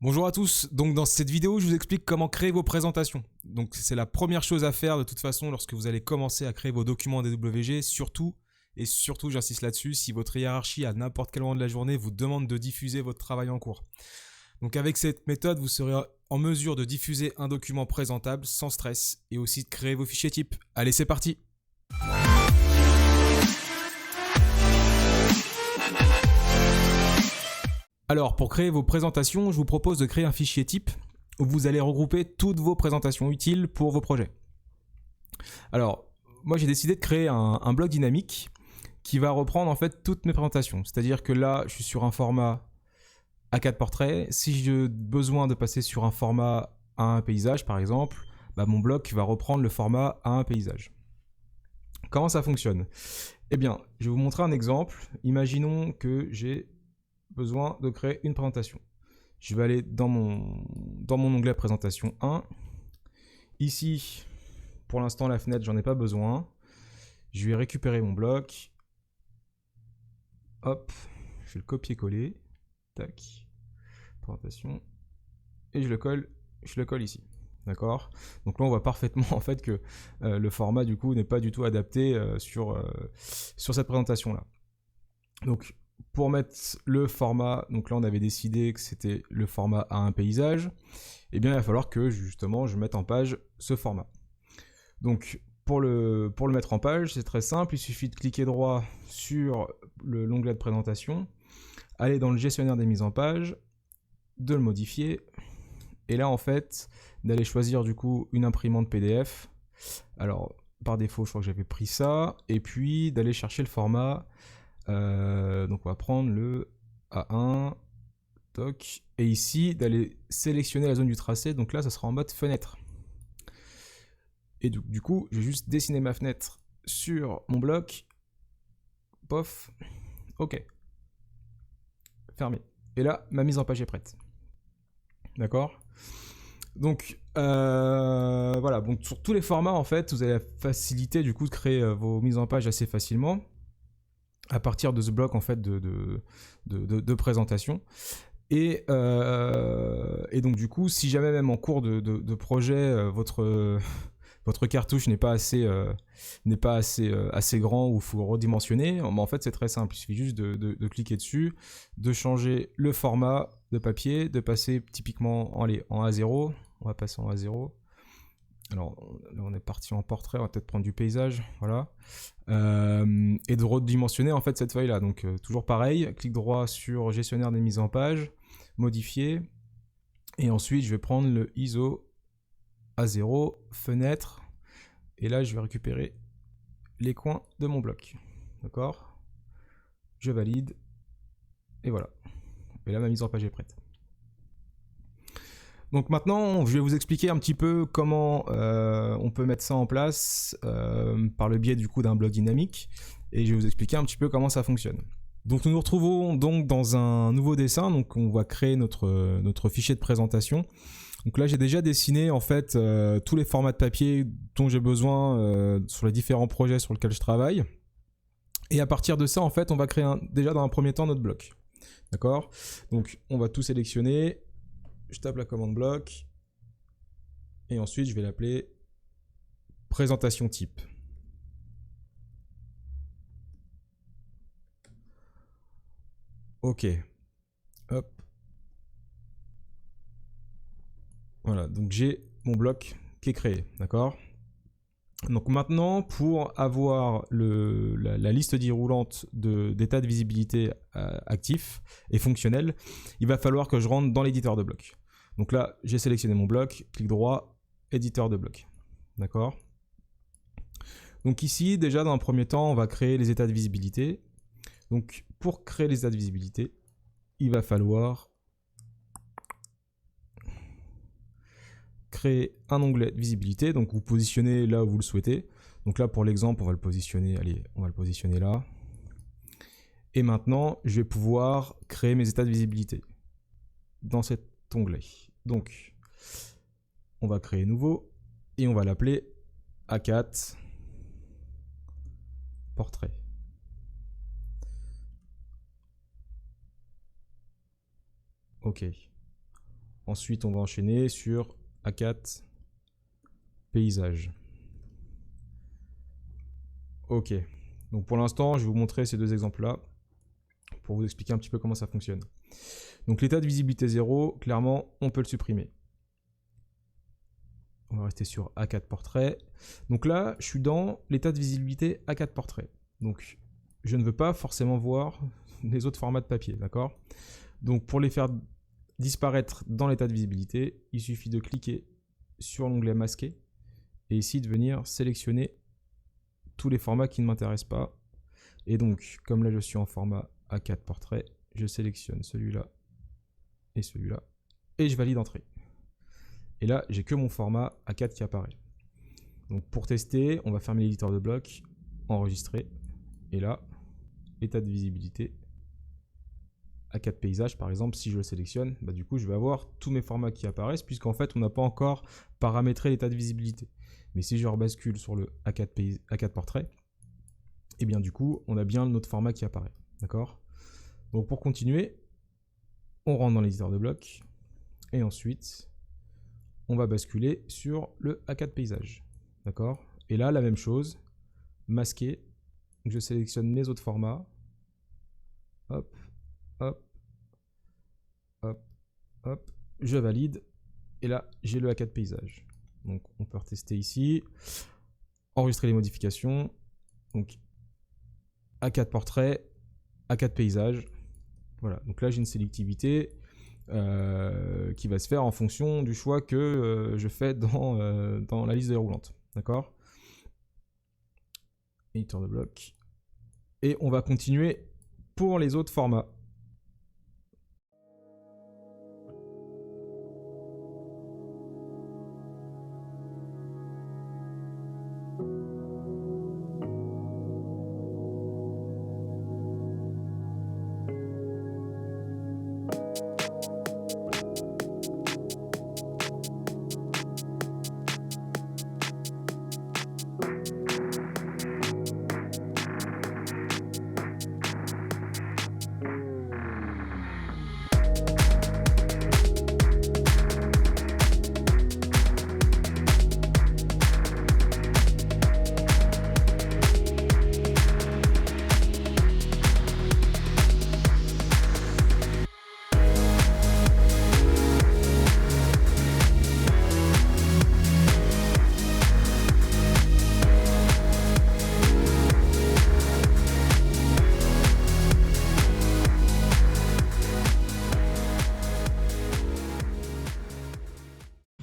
Bonjour à tous, donc dans cette vidéo je vous explique comment créer vos présentations. Donc c'est la première chose à faire de toute façon lorsque vous allez commencer à créer vos documents en DWG, surtout j'insiste là-dessus, si votre hiérarchie à n'importe quel moment de la journée vous demande de diffuser votre travail en cours. Donc avec cette méthode vous serez en mesure de diffuser un document présentable sans stress et aussi de créer vos fichiers types. Allez, c'est parti! Alors, pour créer vos présentations, je vous propose de créer un fichier type où vous allez regrouper toutes vos présentations utiles pour vos projets. Alors, moi j'ai décidé de créer un bloc dynamique qui va reprendre en fait toutes mes présentations. C'est-à-dire que là, je suis sur un format A4 portrait. Si j'ai besoin de passer sur un format A1 paysage par exemple, mon bloc va reprendre le format A1 paysage. Comment ça fonctionne? Eh bien, je vais vous montrer un exemple. Imaginons que j'ai besoin de créer une présentation. Je vais aller dans mon onglet présentation 1. Ici, pour l'instant, la fenêtre, j'en ai pas besoin. Je vais récupérer mon bloc. Hop, je vais le copier-coller. Tac, présentation. Et je le colle ici. D'accord? Donc là, on voit parfaitement en fait que le format du coup n'est pas du tout adapté sur cette présentation-là. Donc, pour mettre le format, donc là on avait décidé que c'était le format A1 paysage, et bien il va falloir que justement je mette en page ce format. Donc pour le mettre en page, c'est très simple, il suffit de cliquer droit sur l'onglet de présentation, aller dans le gestionnaire des mises en page, de le modifier, et là en fait d'aller choisir du coup une imprimante PDF. Alors par défaut je crois que j'avais pris ça, et puis d'aller chercher le format. Donc on va prendre le A1, toc, et ici d'aller sélectionner la zone du tracé, donc là ça sera en mode fenêtre. Et du coup je vais juste dessiner ma fenêtre sur mon bloc, pof, ok, fermé. Et là ma mise en page est prête. D'accord? Donc voilà, donc sur tous les formats en fait vous avez la facilité du coup de créer vos mises en page assez facilement à partir de ce bloc en fait de présentation. Et donc du coup, si jamais même en cours de projet, votre cartouche n'est pas assez grand ou il faut redimensionner, en fait c'est très simple, il suffit juste de cliquer dessus, de changer le format de papier, de passer typiquement en A0, on va passer en A0. Alors là on est parti en portrait, on va peut-être prendre du paysage, voilà. Et de redimensionner en fait cette feuille là, donc toujours pareil, clic droit sur gestionnaire des mises en page, modifier, et ensuite je vais prendre le ISO A0, fenêtre, et là je vais récupérer les coins de mon bloc, d'accord, je valide, et voilà, et là ma mise en page est prête. Donc maintenant, je vais vous expliquer un petit peu comment on peut mettre ça en place par le biais du coup d'un bloc dynamique, et je vais vous expliquer un petit peu comment ça fonctionne. Donc nous nous retrouvons donc dans un nouveau dessin, donc on va créer notre fichier de présentation. Donc là j'ai déjà dessiné en fait tous les formats de papier dont j'ai besoin sur les différents projets sur lesquels je travaille. Et à partir de ça en fait on va créer déjà dans un premier temps notre bloc. D'accord? Donc on va tout sélectionner. Je tape la commande bloc et ensuite je vais l'appeler présentation type. Ok. Hop. Voilà, donc j'ai mon bloc qui est créé, d'accord? Donc maintenant, pour avoir la liste déroulante d'états de visibilité actifs et fonctionnels, il va falloir que je rentre dans l'éditeur de bloc. Donc là, j'ai sélectionné mon bloc, clic droit, éditeur de bloc. D'accord? Donc ici, déjà dans un premier temps, on va créer les états de visibilité. Donc pour créer les états de visibilité, il va falloir créer un onglet de visibilité. Donc vous positionnez là où vous le souhaitez. Donc là, pour l'exemple, on va le positionner, allez, on va le positionner là. Et maintenant, je vais pouvoir créer mes états de visibilité dans cet onglet. Donc, on va créer nouveau et on va l'appeler A4 portrait. Ok. Ensuite, on va enchaîner sur A4 paysage. Ok. Donc pour l'instant, je vais vous montrer ces deux exemples-là pour vous expliquer un petit peu comment ça fonctionne. Donc l'état de visibilité 0, clairement, on peut le supprimer. On va rester sur A4 portrait. Donc là, je suis dans l'état de visibilité A4 portrait. Donc je ne veux pas forcément voir les autres formats de papier, d'accord? Donc pour les faire disparaître dans l'état de visibilité, il suffit de cliquer sur l'onglet masquer et ici de venir sélectionner tous les formats qui ne m'intéressent pas. Et donc, comme là je suis en format A4 portrait, je sélectionne celui-là et celui-là et je valide entrée. Et là, j'ai que mon format A4 qui apparaît. Donc pour tester, on va fermer l'éditeur de bloc, enregistrer, et là, état de visibilité A4 paysage par exemple, si je le sélectionne, bah, du coup je vais avoir tous mes formats qui apparaissent, puisqu'en fait on n'a pas encore paramétré l'état de visibilité. Mais si je rebascule sur le A4 portrait, et bien du coup on a bien notre format qui apparaît. D'accord? Donc pour continuer, on rentre dans l'éditeur de bloc, et ensuite on va basculer sur le A4 paysage. D'accord? Et là, la même chose, masquer, je sélectionne mes autres formats, hop, hop, hop, hop, je valide, et là, j'ai le A4 paysage. Donc, on peut retester ici, enregistrer les modifications, donc A4 portrait, A4 paysage, voilà. Donc là, j'ai une sélectivité qui va se faire en fonction du choix que je fais dans la liste déroulante, d'accord? Éditeur de bloc. Et on va continuer pour les autres formats.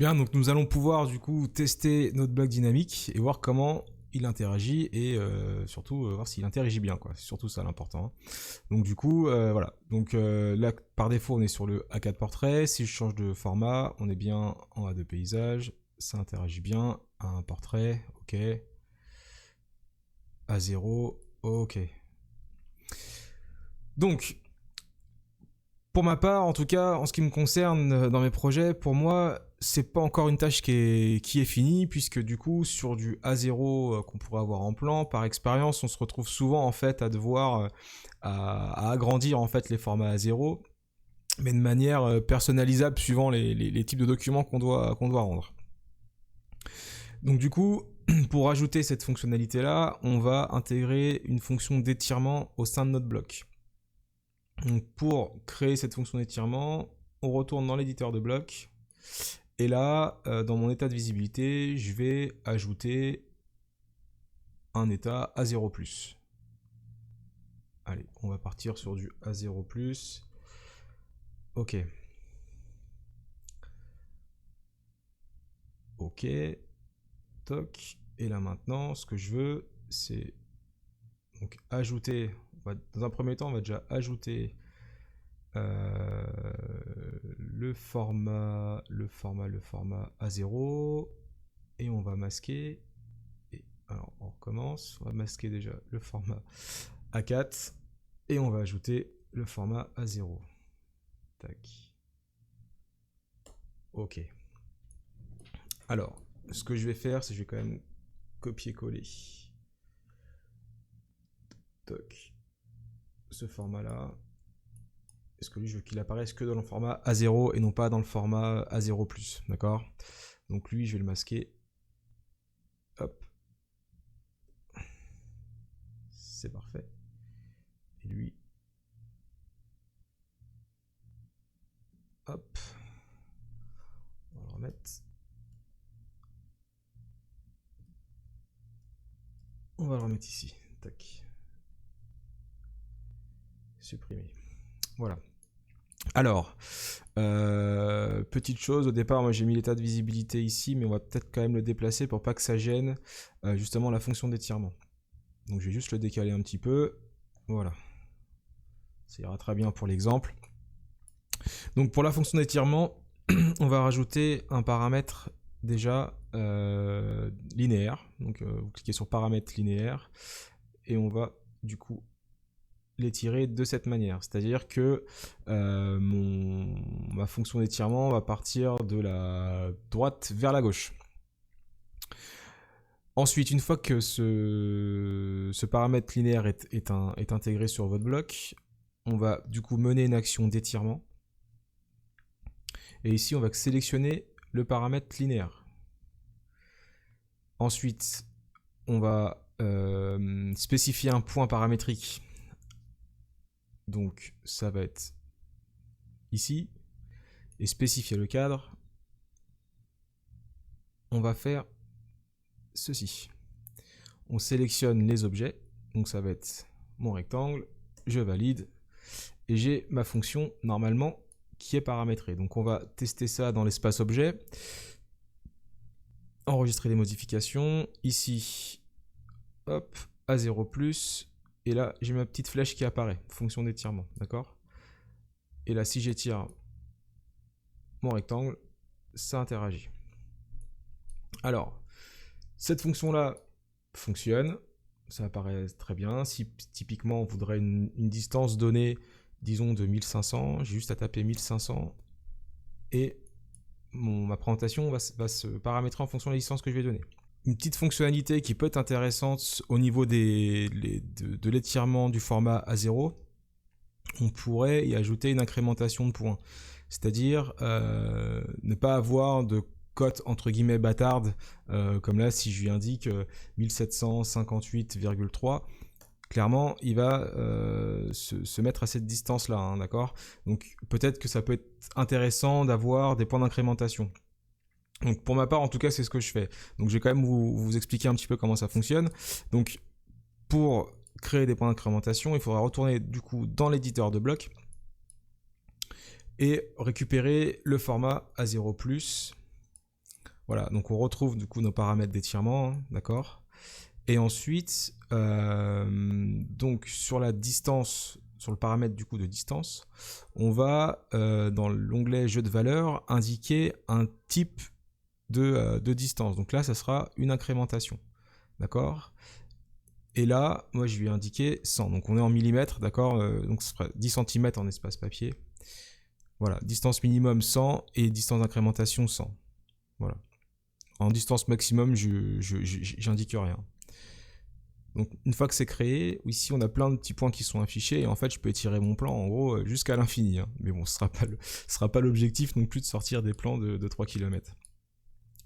Bien, donc nous allons pouvoir du coup tester notre bloc dynamique et voir comment il interagit et surtout voir s'il interagit bien, quoi. C'est surtout ça l'important. Hein. Donc du coup, voilà. Donc là, par défaut, on est sur le A4 portrait. Si je change de format, on est bien en A2 paysage. Ça interagit bien. A1 portrait, ok. A0, ok. Donc, pour ma part, en tout cas, en ce qui me concerne dans mes projets, pour moi, c'est pas encore une tâche qui est finie, puisque du coup, sur du A0 qu'on pourrait avoir en plan, par expérience, on se retrouve souvent en fait à devoir à agrandir en fait les formats A0, mais de manière personnalisable suivant les types de documents qu'on doit rendre. Donc du coup, pour ajouter cette fonctionnalité-là, on va intégrer une fonction d'étirement au sein de notre bloc. Donc pour créer cette fonction d'étirement, on retourne dans l'éditeur de bloc. Et là, dans mon état de visibilité, je vais ajouter un état A0+. Allez, on va partir sur du A0+. Ok. Ok. Toc. Et là maintenant, ce que je veux, c'est donc ajouter. Dans un premier temps, on va déjà ajouter le format A0 et on va masquer. Et alors on recommence, on va masquer déjà le format A4 et on va ajouter le format A0. Tac. Ok. Alors, ce que je vais faire, c'est que je vais quand même copier-coller. Toc. Ce format-là. parce que lui, je veux qu'il apparaisse que dans le format A0 et non pas dans le format A0+, d'accord? Donc lui, je vais le masquer. Hop. C'est parfait. Et lui. Hop. On va le remettre. On va le remettre ici. Tac. Supprimer. Voilà. Alors, petite chose, au départ, moi j'ai mis l'état de visibilité ici, mais on va peut-être quand même le déplacer pour pas que ça gêne justement la fonction d'étirement. Donc je vais juste le décaler un petit peu. Voilà. Ça ira très bien pour l'exemple. Donc pour la fonction d'étirement, on va rajouter un paramètre déjà linéaire. Donc vous cliquez sur paramètres linéaires et on va du coup l'étirer de cette manière. C'est-à-dire que ma fonction d'étirement va partir de la droite vers la gauche. Ensuite, une fois que ce paramètre linéaire est intégré sur votre bloc, on va du coup mener une action d'étirement. Et ici, on va sélectionner le paramètre linéaire. Ensuite, on va spécifier un point paramétrique. Donc, ça va être ici. Et spécifier le cadre. On va faire ceci. On sélectionne les objets. Donc, ça va être mon rectangle. Je valide. Et j'ai ma fonction, normalement, qui est paramétrée. Donc, on va tester ça dans l'espace objet. Enregistrer les modifications. Ici, hop, A0+. Et là, j'ai ma petite flèche qui apparaît. Fonction d'étirement, d'accord? Et là, si j'étire mon rectangle, ça interagit. Alors, cette fonction-là fonctionne. Ça apparaît très bien. Si typiquement, on voudrait une distance donnée, disons de 1500, j'ai juste à taper 1500. Et ma présentation va se paramétrer en fonction de la distance que je vais donner. Une petite fonctionnalité qui peut être intéressante au niveau de l'étirement du format A0, on pourrait y ajouter une incrémentation de points. C'est-à-dire ne pas avoir de cote entre guillemets bâtarde, comme là si je lui indique 1758,3, clairement il va se mettre à cette distance-là, hein, d'accord? Donc peut-être que ça peut être intéressant d'avoir des points d'incrémentation. Donc pour ma part, en tout cas, c'est ce que je fais. Donc je vais quand même vous expliquer un petit peu comment ça fonctionne. Donc pour créer des points d'incrémentation, il faudra retourner du coup dans l'éditeur de blocs et récupérer le format A0+. Voilà, donc on retrouve du coup nos paramètres d'étirement, hein, d'accord? Et ensuite, donc sur la distance, sur le paramètre du coup de distance, on va dans l'onglet jeu de valeur indiquer un type de distance. Donc là, ça sera une incrémentation. D'accord? Et là, moi, je lui ai indiqué 100. Donc on est en millimètres, d'accord? Donc ce sera 10 cm en espace papier. Voilà, distance minimum 100 et distance d'incrémentation 100. Voilà. En distance maximum, j'indique rien. Donc une fois que c'est créé, ici on a plein de petits points qui sont affichés et en fait je peux étirer mon plan en gros jusqu'à l'infini. Hein. Mais bon, ce sera pas l'objectif non plus de sortir des plans de 3 km.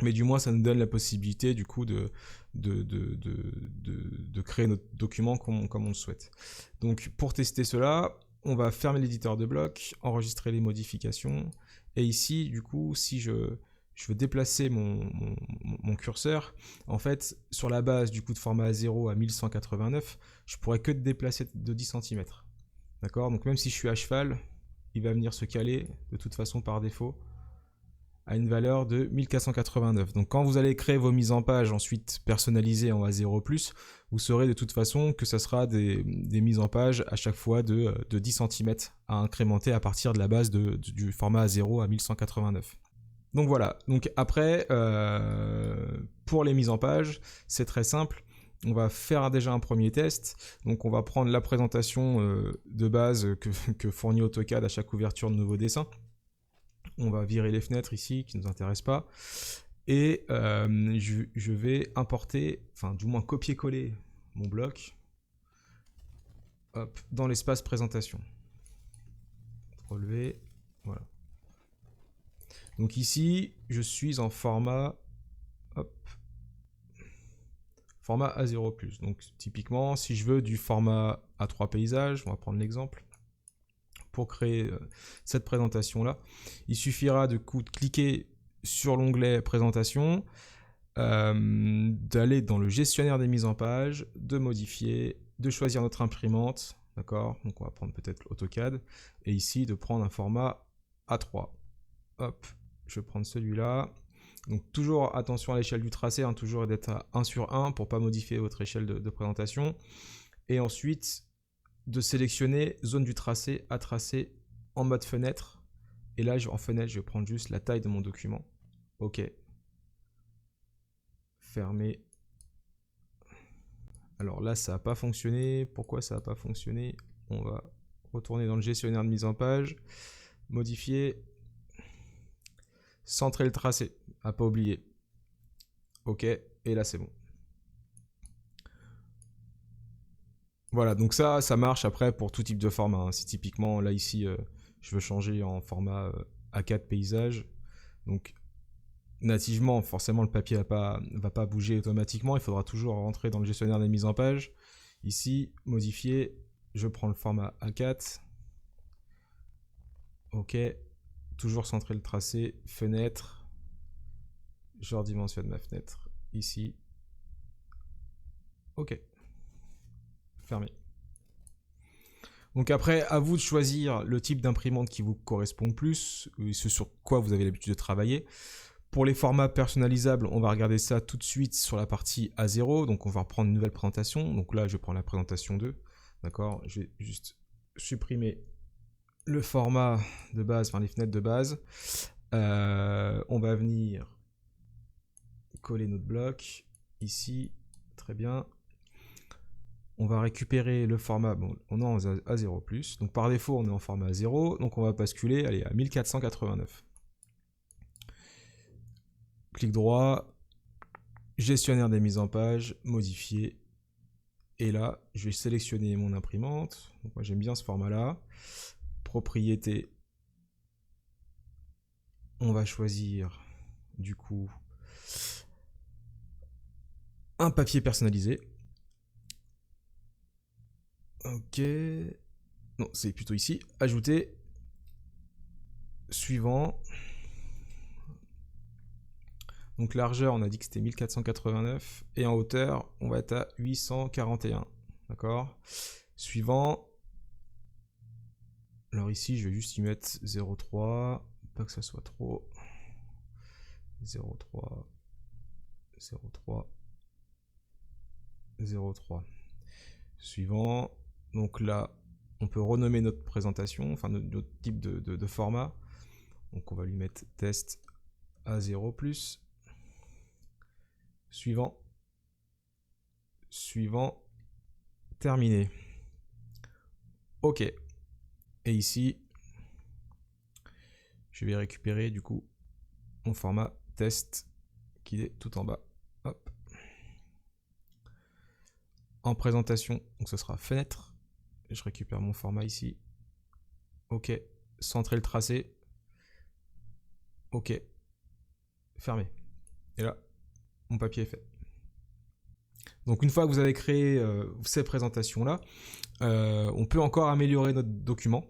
Mais du moins ça nous donne la possibilité du coup de créer notre document comme on le souhaite. Donc pour tester cela, on va fermer l'éditeur de blocs, enregistrer les modifications, et ici du coup si je veux déplacer mon curseur, en fait sur la base du coup de format 0 à 1189, je pourrais que déplacer de 10 cm. D'accord? Donc même si je suis à cheval, il va venir se caler de toute façon par défaut à une valeur de 1489. Donc quand vous allez créer vos mises en page ensuite personnalisées en A0+, vous saurez de toute façon que ça sera des mises en page à chaque fois de 10 cm à incrémenter à partir de la base du format A0 à 1189. Donc voilà, donc après, pour les mises en page, c'est très simple. On va faire déjà un premier test. Donc on va prendre la présentation de base que fournit AutoCAD à chaque ouverture de nouveau dessin. On va virer les fenêtres ici qui ne nous intéressent pas. Et je vais importer, enfin du moins copier-coller mon bloc hop, dans l'espace présentation. CTRL-V, voilà. Donc ici, je suis en format, hop, format A0+. Donc typiquement, si je veux du format A3 paysage, on va prendre l'exemple, pour créer cette présentation-là, il suffira de cliquer sur l'onglet présentation, d'aller dans le gestionnaire des mises en page, de modifier, de choisir notre imprimante, d'accord? Donc on va prendre peut-être AutoCAD, et ici de prendre un format A3. Hop, je vais prendre celui-là. Donc toujours attention à l'échelle du tracé, hein, toujours d'être à 1 sur 1 pour ne pas modifier votre échelle de présentation. Et ensuite, de sélectionner zone du tracé à tracer en mode fenêtre. Et là, en fenêtre, je vais prendre juste la taille de mon document. OK. Fermer. Alors là, ça n'a pas fonctionné. Pourquoi ça n'a pas fonctionné? On va retourner dans le gestionnaire de mise en page. Modifier. Centrer le tracé. À pas oublier. OK. Et là, c'est bon. Voilà, donc ça marche après pour tout type de format, hein. Si typiquement, là ici, je veux changer en format A4 paysage, donc nativement, forcément, le papier va pas bouger automatiquement, il faudra toujours rentrer dans le gestionnaire des mises en page. Ici, modifier, je prends le format A4, OK, toujours centrer le tracé, fenêtre, je redimensionne ma fenêtre, ici, OK, fermé. Donc après, à vous de choisir le type d'imprimante qui vous correspond le plus, ce sur quoi vous avez l'habitude de travailler. Pour les formats personnalisables, on va regarder ça tout de suite sur la partie A0. Donc on va reprendre une nouvelle présentation. Donc là, je prends la présentation 2. D'accord? Je vais juste supprimer le format de base, enfin les fenêtres de base. On va venir coller notre bloc ici. Très bien. On va récupérer le format, bon, on est en A0+, donc par défaut on est en format 0, donc on va basculer, allez, à 1489. Clic droit, gestionnaire des mises en page, modifier, et là je vais sélectionner mon imprimante, donc moi j'aime bien ce format là, propriété, on va choisir du coup un papier personnalisé. Ok, non c'est plutôt ici, ajouter, suivant. Donc largeur, on a dit que c'était 1489. Et en hauteur, on va être à 841. D'accord? Suivant. Alors ici, je vais juste y mettre 0,3. Pas que ça soit trop. 0,3. 0,3. 0,3. Suivant. Donc là, on peut renommer notre présentation, enfin notre type de format. Donc on va lui mettre test A0+. Suivant. Suivant. Terminé. OK. Et ici, je vais récupérer du coup mon format test qui est tout en bas. Hop. En présentation, donc ce sera fenêtre. Je récupère mon format ici. OK. Centrer le tracé. OK. Fermé. Et là, mon papier est fait. Donc une fois que vous avez créé ces présentations-là, on peut encore améliorer notre document.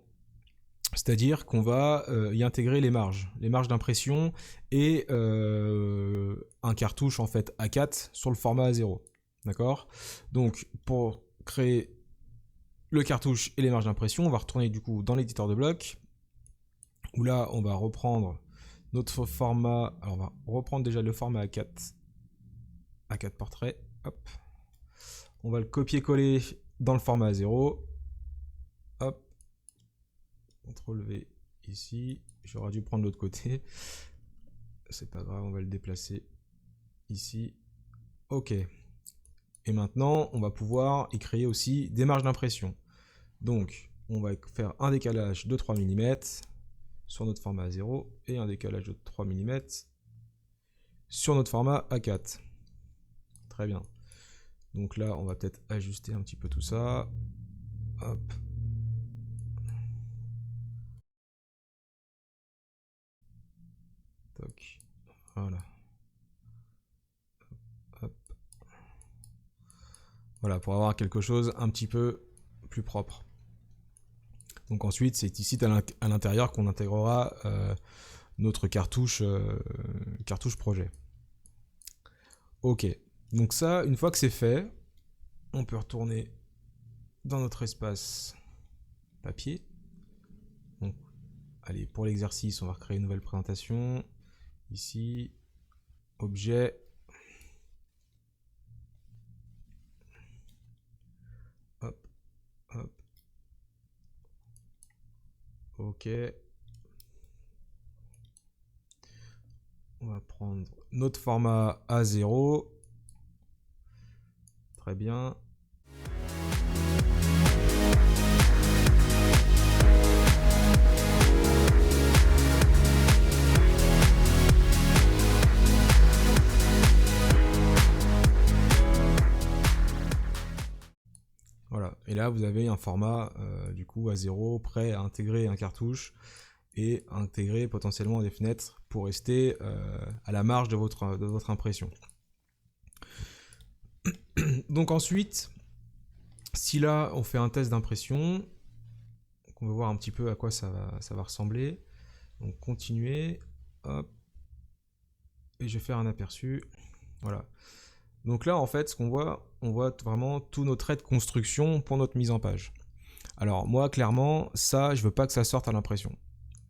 C'est-à-dire qu'on va y intégrer les marges d'impression et un cartouche en fait A4 sur le format A0. D'accord? Donc pour créer le cartouche et les marges d'impression, on va retourner du coup dans l'éditeur de bloc, où là on va reprendre notre format. Alors on va reprendre déjà le format A4 portrait. Hop. On va le copier-coller dans le format A0. Hop. CTRL-V ici. J'aurais dû prendre l'autre côté. C'est pas grave, on va le déplacer ici. OK. Et maintenant, on va pouvoir y créer aussi des marges d'impression. Donc, on va faire un décalage de 3 mm sur notre format A0 et un décalage de 3 mm sur notre format A4. Très bien. Donc là, on va peut-être ajuster un petit peu tout ça. Hop. Toc. Voilà. Hop. Voilà, pour avoir quelque chose un petit peu plus propre. Donc ensuite, c'est ici à l'intérieur qu'on intégrera notre cartouche projet. Ok, donc ça, une fois que c'est fait, on peut retourner dans notre espace papier. Donc, allez, pour l'exercice, on va recréer une nouvelle présentation. Ici, objet. Hop, hop. Ok. On va prendre notre format A0. Très bien. Voilà, et là vous avez un format du coup A0 prêt à intégrer un cartouche et à intégrer potentiellement des fenêtres pour rester à la marge de votre impression. Donc ensuite, si là on fait un test d'impression, on va voir un petit peu à quoi ça va ressembler. Donc continuer, hop, et je vais faire un aperçu, voilà. Donc là en fait ce qu'on voit, on voit vraiment tous nos traits de construction pour notre mise en page. Alors moi clairement ça je veux pas que ça sorte à l'impression.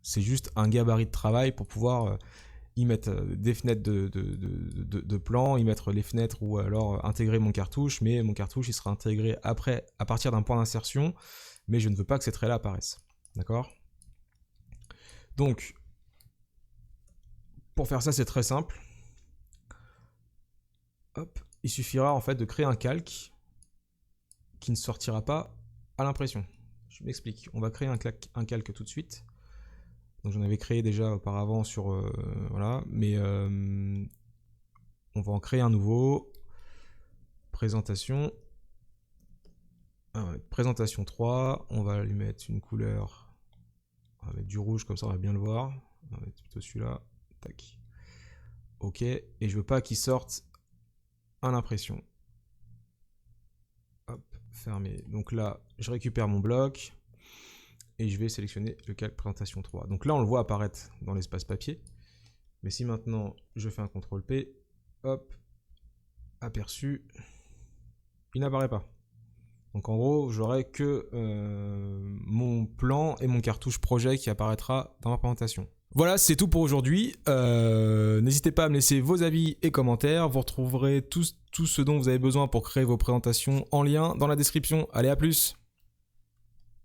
C'est juste un gabarit de travail pour pouvoir y mettre des fenêtres de plan, y mettre les fenêtres ou alors intégrer mon cartouche, mais mon cartouche il sera intégré après à partir d'un point d'insertion, mais je ne veux pas que ces traits là apparaissent. D'accord ? Donc pour faire ça c'est très simple. Hop, il suffira en fait de créer un calque qui ne sortira pas à l'impression. Je m'explique, on va créer un calque tout de suite. Donc j'en avais créé déjà auparavant sur voilà, mais on va en créer un nouveau. Présentation. Présentation 3, on va lui mettre une couleur, on va mettre du rouge comme ça on va bien le voir. On va mettre plutôt celui-là. Tac. Ok, et je veux pas qu'il sorte à l'impression. Hop, fermé. Donc là, je récupère mon bloc et je vais sélectionner le calque présentation 3. Donc là, on le voit apparaître dans l'espace papier. Mais si maintenant je fais un CTRL P, hop, aperçu, il n'apparaît pas. Donc en gros, j'aurai que mon plan et mon cartouche projet qui apparaîtra dans ma présentation. Voilà, c'est tout pour aujourd'hui. N'hésitez pas à me laisser vos avis et commentaires. Vous retrouverez tout ce dont vous avez besoin pour créer vos présentations en lien dans la description. Allez, à plus!